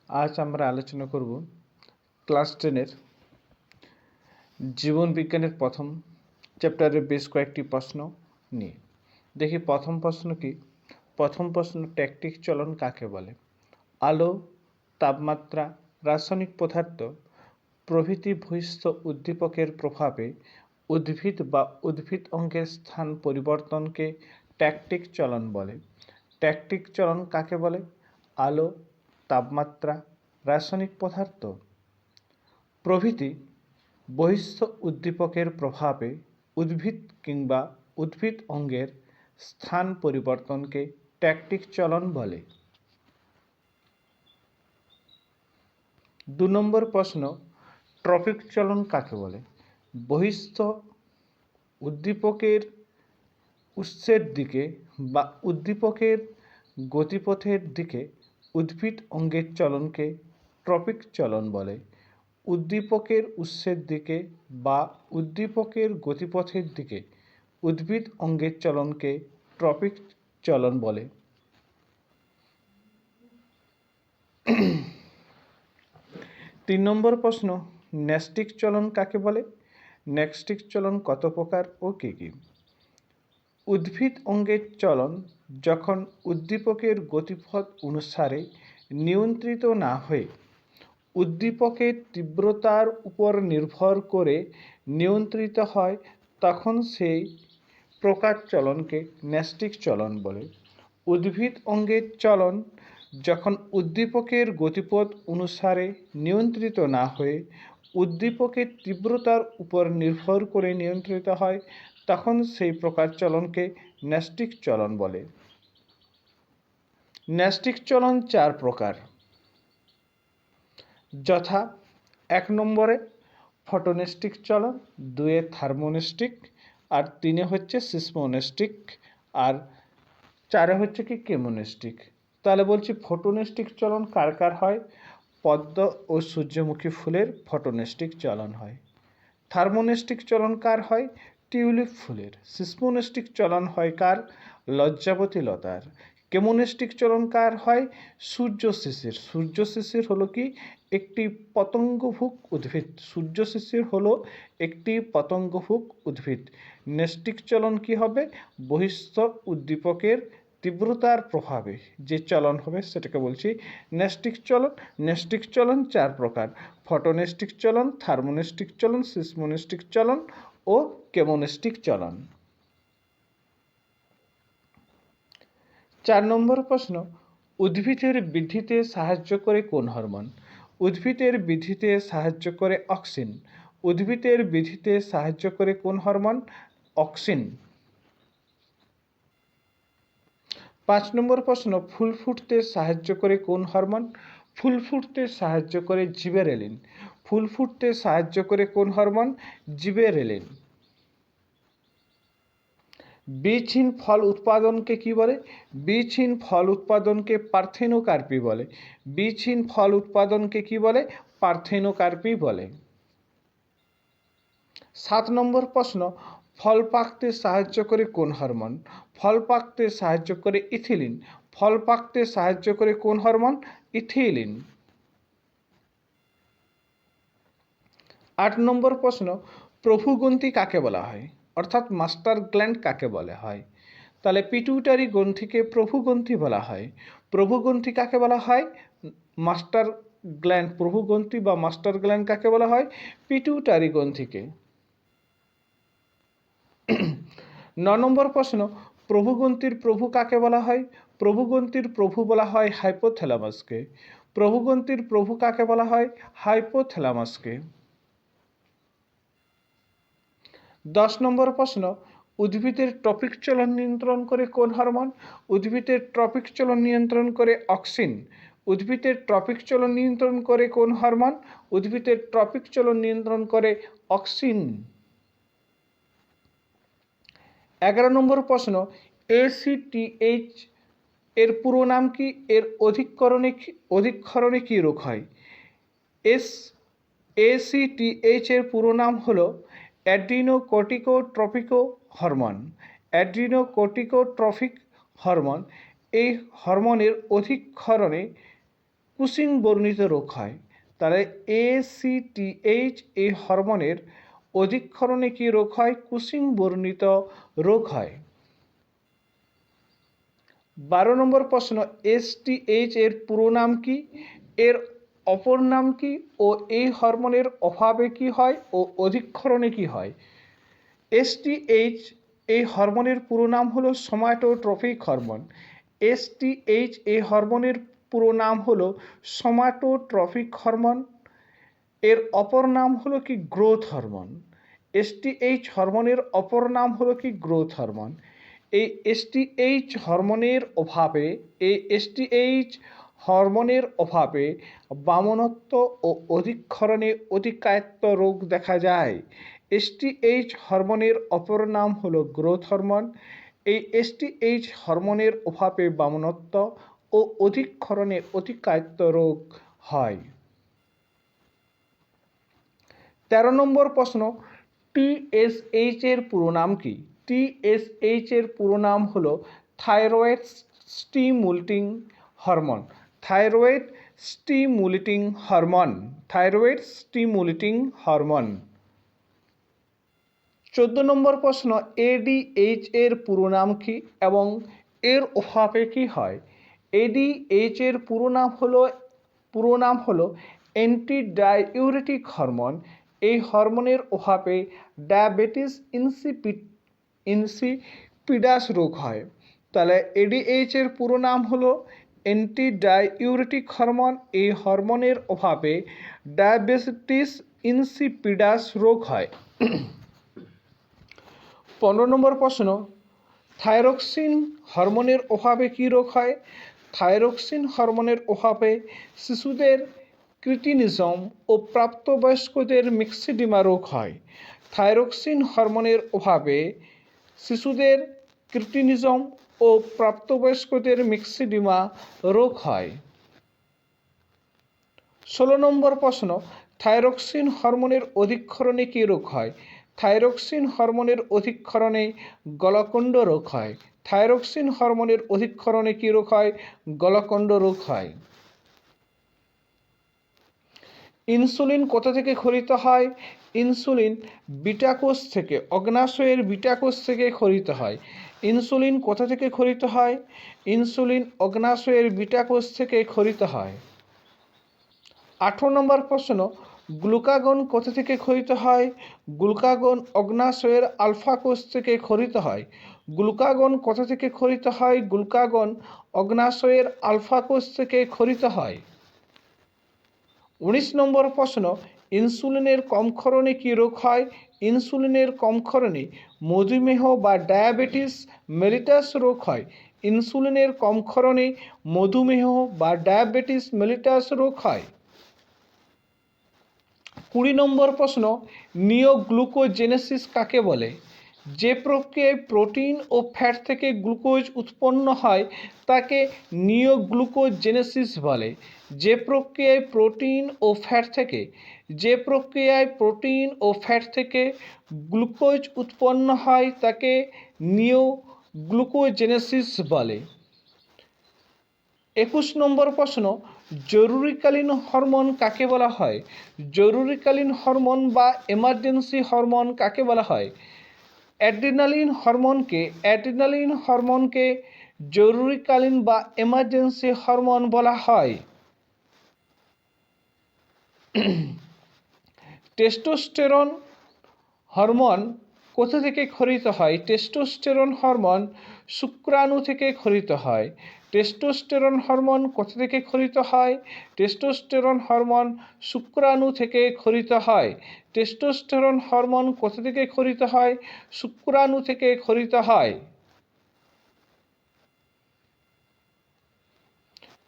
আজ আমরা আলোচনা করব ক্লাস 10-এর জীবন বিজ্ঞানের প্রথম চ্যাপ্টারের বেশ কয়েকটি প্রশ্ন নিয়ে। দেখি প্রথম প্রশ্ন কি। প্রথম প্রশ্ন, ট্যাকটিক চলন কাকে বলে? আলো, তাপমাত্রা, রাসায়নিক পদার্থ প্রভৃতি বহিস্থ উদ্দীপকের প্রভাবে উদ্ভিদ বা উদ্ভিদ অঙ্গের স্থান পরিবর্তনকে ট্যাকটিক চলন বলে। ট্যাকটিক চলন কাকে বলে? আলো, তাপমাত্রা, রাসায়নিক পদার্থ প্রভৃতি বহিস্থ উদ্দীপকের প্রভাবে উদ্ভিদ কিংবা উদ্ভিদ অঙ্গের স্থান পরিবর্তনকে ট্যাকটিক চলন বলে। 2 নম্বর প্রশ্ন, ট্রপিক চলন কাকে বলে? বহিস্থ উদ্দীপকের উৎসের দিকে বা উদ্দীপকের গতিপথের দিকে উদ্ভিদ অঙ্গের চলনকে ট্রপিক চলন বলে। উদ্দীপকের উৎসের দিকে বা উদ্দীপকের গতিপথের দিকে উদ্ভিদ অঙ্গের চলনকে ট্রপিক চলন বলে। 3 নম্বর প্রশ্ন, ন্যস্টিক চলন কাকে বলে? ন্যস্টিক চলন কত প্রকার ও কী কী? উদ্ভিদ অঙ্গের চলন যখন উদ্দীপকের গতিপথ অনুসারে নিয়ন্ত্রিত না হয়ে উদ্দীপকের তীব্রতার উপর নির্ভর করে নিয়ন্ত্রিত হয় তখন সেই প্রকার চলনকে ন্যস্টিক চলন বলে। উদ্ভিদ অঙ্গের চলন যখন উদ্দীপকের গতিপথ অনুসারে নিয়ন্ত্রিত না হয়ে উদ্দীপকের তীব্রতার উপর নির্ভর করে নিয়ন্ত্রিত হয় তখন সেই প্রকার চলনকে ন্যস্টিক চলন বলে। ন্যস্টিক চলন 4 প্রকার, যথা 1 নম্বরে ফটোনেস্টিক চলন, 2 থার্মোনেস্টিক, আর 3 হচ্ছে সিসমোনেস্টিক, আর 4 হচ্ছে কি কেমোনেস্টিক। তাহলে বলছি ফটোনেস্টিক চলন কার কার হয়? পদ্ম ও সূর্যমুখী ফুলের ফটোনেস্টিক চলন হয়। থার্মোনেস্টিক চলন কার হয়? টিউলিপ ফুলের। সিসমোনেস্টিক চলন হয় কার? লজ্জাবতী লতার। কেমোনেস্টিক চলন কার হয়? সূর্য শিশির। সূর্য শিশির হলো কি? একটি পতঙ্গভুক উদ্ভিদ। সূর্য শিশির হলো একটি পতঙ্গভুক উদ্ভিদ। নেস্টিক চলন কি হবে? বহিস্থ উদ্দীপকের তীব্রতার প্রভাবে যে চলন হবে সেটাকে বলছি নেস্টিক চলন। নেস্টিক চলন 4 প্রকার, ফটোনেস্টিক চলন, থার্মোনেস্টিক চলন, সিসমোনেস্টিক চলন ও কেমোনেস্টিক চলন। 4 নম্বর প্রশ্ন, উদ্ভিদের বৃদ্ধিতে সাহায্য করে কোন হরমোন? উদ্ভিদের বৃদ্ধিতে সাহায্য করে অক্সিন। উদ্ভিদের বৃদ্ধিতে সাহায্য করে কোন হরমোন? অক্সিন। 5 নম্বর প্রশ্ন, ফুল ফুটতে সাহায্য করে কোন হরমোন? ফুল ফুটতে সাহায্য করে জিবেরেলিন। ফুল ফুটতে সাহায্য করে কোন হরমোন? জিবেরেলিন। বীজহীন ফল উৎপাদনকে কি বলে? বীজহীন ফল উৎপাদনকে পার্থেনোকার্পি বলে। বীজহীন ফল উৎপাদনকে কি বলে? পার্থেনোকার্পি বলে। 7 নম্বর প্রশ্ন, ফল পাকতে সাহায্য করে কোন হরমোন? ফল পাকতে সাহায্য করে ইথিলিন। ফল পাকতে সাহায্য করে কোন হরমোন? ইথিলিন। 8 নম্বর প্রশ্ন, প্রভুগ্রন্থি কাকে বলা হয়? অর্থাৎ মাস্টার গ্ল্যান্ড কাকে বলা হয়? তাহলে পিটুইটারি গ্রন্থিকে প্রভুগ্রন্থি বলা হয়। প্রভুগ্রন্থি কাকে বলা হয়? Master gland. প্রভুগ্রন্থি বা মাস্টার গ্ল্যান্ড কাকে বলা হয়? পিটুইটারি গ্রন্থিকে। 9 নম্বর প্রশ্ন, প্রভুগ্রন্থির প্রভু কাকে বলা হয়? প্রভুগ্রন্থির প্রভু বলা হয় হাইপোথ্যালামাসকে। প্রভুগ্রন্থির প্রভু কাকে বলা হয়? হাইপোথ্যালামাসকে। 10 নম্বর প্রশ্ন, উদ্ভিদের ট্রপিক চলন নিয়ন্ত্রণ করে কোন হরমোন? উদ্ভিদের ট্রপিক চলন নিয়ন্ত্রণ করে অক্সিন। উদ্ভিদের ট্রপিক চলন নিয়ন্ত্রণ করে কোন হরমোন? উদ্ভিদের ট্রপিক চলন নিয়ন্ত্রণ করে অক্সিন। 11 নম্বর প্রশ্ন, ACTH এর পুরো নাম কি? এর অধিক্ষরণে কি রোগ হয়? ACTH এর পুরো নাম হলো অ্যাড্রিনোকর্টিকোট্রপিক হরমোন। Adrenocorticotropic hormone. এই হরমোনের অধিক্ষরণে কুসিং বর্ণিত রোগ হয়। তাহলে ACTH এই হরমোনের অধিক্ষরণে কি রোগ হয়? কুসিং বর্ণিত রোগ হয়। 12 নম্বর প্রশ্ন, STH এর পুরো নাম কি, এর অপর নাম কি ও এই হরমোনের অভাবে কি হয় ও অধিক্ষরণে কি হয়? STH এই হরমোনের পুরো নাম হলো সোমাটোট্রপিক হরমোন। STH এই হরমোনের পুরো নাম হলো সোমাটোট্রপিক হরমোন। এর অপর নাম হলো কি? Growth hormone. STH হরমোনের অপর নাম হলো কি? Growth hormone. এই STH হরমোনের অভাবে বামনত্ব ও অধিক্ষরণে অতিকায়ত্ব রোগ দেখা যায়। STH হরমোনের অপর নাম হলো গ্রোথ হরমোন। এই STH হরমোনের অভাবে বামনত্ব ও অধিক্ষরণে অতিকায়ত্ব রোগ হয়। 13 নম্বর প্রশ্ন, TSH এর পুরো নাম কি? TSH এর পুরো নাম হলো thyroid stimulating hormone. Thyroid stimulating hormone. Thyroid stimulating hormone. 14 নম্বর প্রশ্ন, ADH এর পুরো নাম কি এবং এর অভাবে কি হয়? ADH এর পুরো নাম হলো অ্যান্টি ডাইউরেটিক হরমোন। এই হরমোনের অভাবে ডায়াবেটিস ইনসিপিডাস রোগ হয়। তাহলে ADH এর পুরো নাম হলো অ্যান্টি ডাইউরেটিক হরমোন। এই হরমোনের অভাবে ডায়াবেটিস ইনসিপিডাস রোগ হয়। 15 নম্বর প্রশ্ন, থাইরক্সিন হরমোনের অভাবে কি রোগ হয়? থাইরক্সিন হরমোনের অভাবে শিশুদের ক্রিটিনিজম ও প্রাপ্তবয়স্কদের মিক্সিডিমা রোগ হয়। থাইরক্সিন হরমোনের অভাবে শিশুদের ক্রিটিনিজম ও প্রাপ্তবয়স্কদের মিক্সিডিমা রোগ হয়। 16 নম্বর প্রশ্ন, থাইরক্সিন হরমোনের অধিক্ষরণে কি রোগ হয়? থাইরক্সিন হরমোনের অধিক্ষরণে গলকণ্ড রোগ হয়। থাইরক্সিন হরমোনের অধিক্ষরণে কি রোগ হয়? গলকণ্ড রোগ হয়। ইনসুলিন কোথা থেকে ক্ষরিত হয়? ইনসুলিন বিটা কোষ থেকে, অগ্নাশয়ের বিটা কোষ থেকে ক্ষরিত হয়। ইনসুলিন কোথা থেকে ক্ষরিত হয়? ইনসুলিন অগ্নাশয়ের বিটা কোষ থেকে ক্ষরিত হয়। 18 নম্বর প্রশ্ন, গ্লুকাগন কোথা থেকে ক্ষরিত হয়? গ্লুকাগন অগ্নাশয়ের আলফা কোষ থেকে ক্ষরিত হয়। গ্লুকাগন কোথা থেকে ক্ষরিত হয়? গ্লুকাগন অগ্নাশয়ের আলফা কোষ থেকে ক্ষরিত হয়। 19 নম্বর প্রশ্ন, ইনসুলিনের কমক্ষরণে কি রোগ হয়? ইনসুলিনের কমক্ষরণে মধুমেহ বা ডায়াবেটিস মেলিটাস রোগ হয়। ইনসুলিনের কমক্ষরণে মধুমেহ বা ডায়াবেটিস মেলিটাস রোগ হয়। 20 নম্বর প্রশ্ন, নিওগ্লুকোজেনেসিস কাকে বলে? যে প্রক্রিয়ায় প্রোটিন ও ফ্যাট থেকে গ্লুকোজ উৎপন্ন হয় তাকে নিওগ্লুকোজেনেসিস বলে। যে প্রক্রিয়ায় প্রোটিন ও ফ্যাট থেকে গ্লুকোজ উৎপন্ন হয় তাকে নিওগ্লুকোজেনেসিস বলে। 21 নম্বর প্রশ্ন, জরুরিকালীন হরমোন কাকে বলা হয়? জরুরিকালীন হরমোন বা এমার্জেন্সি হরমোন কাকে বলা হয়? অ্যাড্রিনালিন হরমোনকে জরুরিকালীন বা এমার্জেন্সি হরমোন বলা হয়। টেস্টোস্টেরন হরমোন কোথা থেকে ক্ষরিত হয়? টেস্টোস্টেরন হরমোন শুক্রাণু থেকে ক্ষরিত হয়। টেস্টোস্টেরন হরমোন কোথা থেকে ক্ষরিত হয়? টেস্টোস্টেরন হরমোন শুক্রাণু থেকে ক্ষরিত হয়। টেস্টোস্টেরন হরমোন কোথা থেকে ক্ষরিত হয়? শুক্রাণু থেকে ক্ষরিত হয়।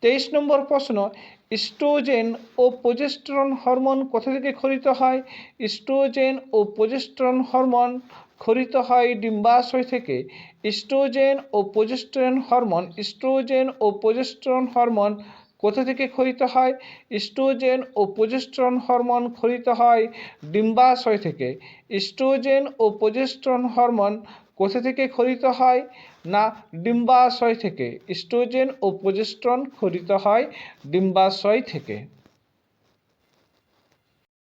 23 নম্বর প্রশ্ন, ইস্ট্রোজেন ও প্রোজেস্টেরন হরমোন কোথা থেকে ক্ষরিত হয়? ইস্ট্রোজেন ও প্রোজেস্টেরন হরমোন ক্ষরিত হয় ডিম্বাশয় থেকে। ইস্ট্রোজেন ও প্রোজেস্টেরন হরমোন কোথা থেকে ক্ষরিত হয়? ইস্ট্রোজেন ও প্রোজেস্টেরন হরমোন ক্ষরিত হয় ডিম্বাশয় থেকে। ইস্ট্রোজেন ও প্রোজেস্টেরন হরমোন কোথা থেকে ক্ষরিত হয়? না ডিম্বাশয় থেকে? ইস্ট্রোজেন ও প্রোজেস্টেরন খরিত হয় ডিম্বাশয় থেকে।